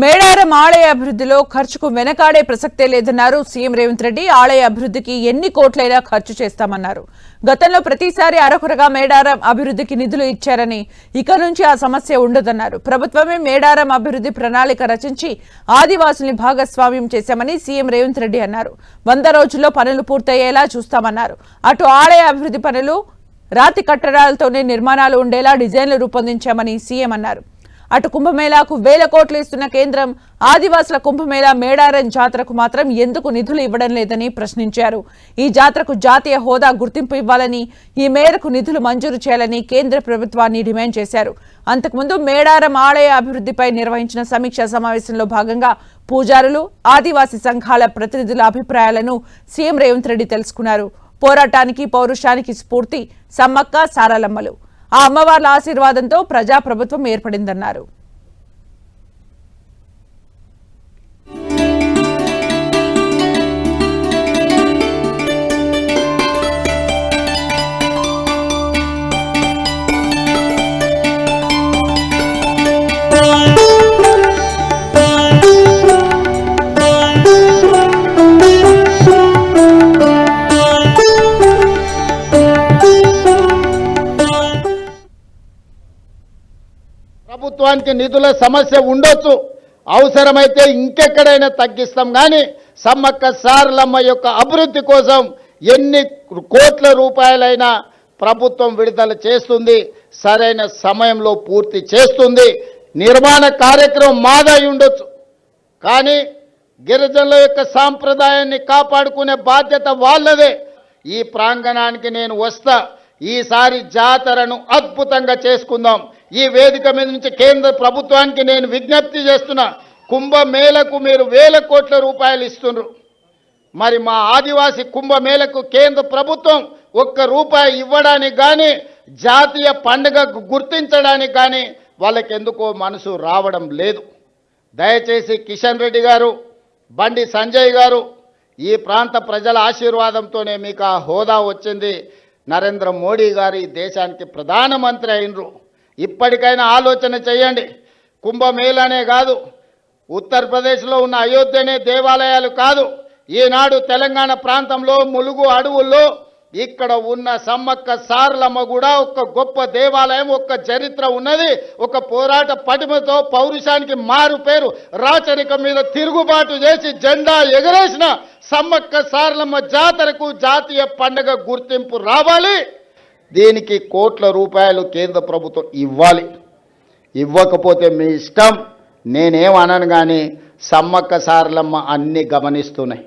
మేడారం ఆలయ అభివృద్ధిలో ఖర్చుకు వెనకాడే ప్రసక్తే లేదన్నారు సీఎం రేవంత్ రెడ్డి. ఆలయ అభివృద్ధికి ఎన్ని కోట్లైనా ఖర్చు చేస్తామన్నారు. గతంలో ప్రతిసారి అరకొరగా మేడారం అభివృద్ధికి నిధులు ఇచ్చారని, ఇక నుంచి ఆ సమస్య ఉండదన్నారు. ప్రభుత్వమే మేడారం అభివృద్ధి ప్రణాళిక రచించి ఆదివాసుల్ని భాగస్వామ్యం చేశామని సీఎం రేవంత్ రెడ్డి అన్నారు. 100 రోజుల్లో పనులు పూర్తయ్యేలా చూస్తామన్నారు. అటు ఆలయ అభివృద్ధి పనులు రాతి కట్టడాలతోనే నిర్మాణాలు ఉండేలా డిజైన్లు రూపొందించామని సీఎం అన్నారు. అటు కుంభమేళాకు 1000 కోట్లు ఇస్తున్న కేంద్రం ఆదివాసుల కుంభమేళా మేడారం జాతరకు మాత్రం ఎందుకు నిధులు ఇవ్వడం లేదని ప్రశ్నించారు. ఈ జాతరకు జాతీయ హోదా గుర్తింపు ఇవ్వాలని, ఈ మేరకు నిధులు మంజూరు చేయాలని కేంద్ర ప్రభుత్వాన్ని డిమాండ్ చేశారు. అంతకుముందు మేడారం ఆలయ అభివృద్ధిపై నిర్వహించిన సమీక్షా సమావేశంలో భాగంగా పూజారులు, ఆదివాసీ సంఘాల ప్రతినిధుల అభిప్రాయాలను సీఎం రేవంత్ రెడ్డి తెలుసుకున్నారు. పోరాటానికి పౌరుషానికి స్ఫూర్తి సమ్మక్క సారలమ్మలు. ఆ అమ్మవార్ల ఆశీర్వాదంతో ప్రజాప్రభుత్వం ఏర్పడిందన్నారు. ప్రభుత్వానికి నిధుల సమస్య ఉండొచ్చు, అవసరమైతే ఇంకెక్కడైనా తగ్గిస్తాం. కానీ సమ్మక్క సారలమ్మ యొక్క అభివృద్ధి కోసం ఎన్ని కోట్ల రూపాయలైనా ప్రభుత్వం విడుదల చేస్తుంది, సరైన సమయంలో పూర్తి చేస్తుంది. నిర్మాణ కార్యక్రమం మాదై ఉండొచ్చు, కానీ గిరిజనుల యొక్క సాంప్రదాయాన్ని కాపాడుకునే బాధ్యత వాళ్ళదే. ఈ ప్రాంగణానికి నేను వస్తా, ఈసారి జాతరను అద్భుతంగా చేసుకుందాం. ఈ వేదిక మీద నుంచి కేంద్ర ప్రభుత్వానికి నేను విజ్ఞప్తి చేస్తున్నా, కుంభమేళకు మీరు 1000 కోట్ల రూపాయలు ఇస్తున్నారు. మరి మా ఆదివాసీ కుంభమేళకు కేంద్ర ప్రభుత్వం 1 రూపాయి ఇవ్వడానికి కానీ, జాతీయ పండుగ గుర్తించడానికి కానీ వాళ్ళకి ఎందుకో మనసు రావడం లేదు. దయచేసి కిషన్ రెడ్డి గారు, బండి సంజయ్ గారు, ఈ ప్రాంత ప్రజల ఆశీర్వాదంతోనే మీకు ఆ హోదా వచ్చింది. నరేంద్ర మోడీ గారు ఈ దేశానికి ప్రధానమంత్రి అయినరు. ఇప్పటికైనా ఆలోచన చేయండి. కుంభమేళానే కాదు, ఉత్తరప్రదేశ్లో ఉన్న అయోధ్యనే దేవాలయాలు కాదు, ఈనాడు తెలంగాణ ప్రాంతంలో ములుగు అడవుల్లో ఇక్కడ ఉన్న సమ్మక్క సారలమ్మ కూడా ఒక గొప్ప దేవాలయం, ఒక చరిత్ర ఉన్నది. ఒక పోరాట పటిమతో పౌరుషానికి మారు పేరు, రాచరికం మీద తిరుగుబాటు చేసి జెండా ఎగరేసిన సమ్మక్క సారలమ్మ జాతరకు జాతీయ పండుగ గుర్తింపు రావాలి. దీనికి కోట్ల రూపాయలు కేంద్ర ప్రభుత్వం ఇవ్వాలి. ఇవ్వకపోతే మీ ఇష్టం, నేనేమనను. కానీ సమ్మక్క సారలమ్మ అన్నీ గమనిస్తున్నాయి.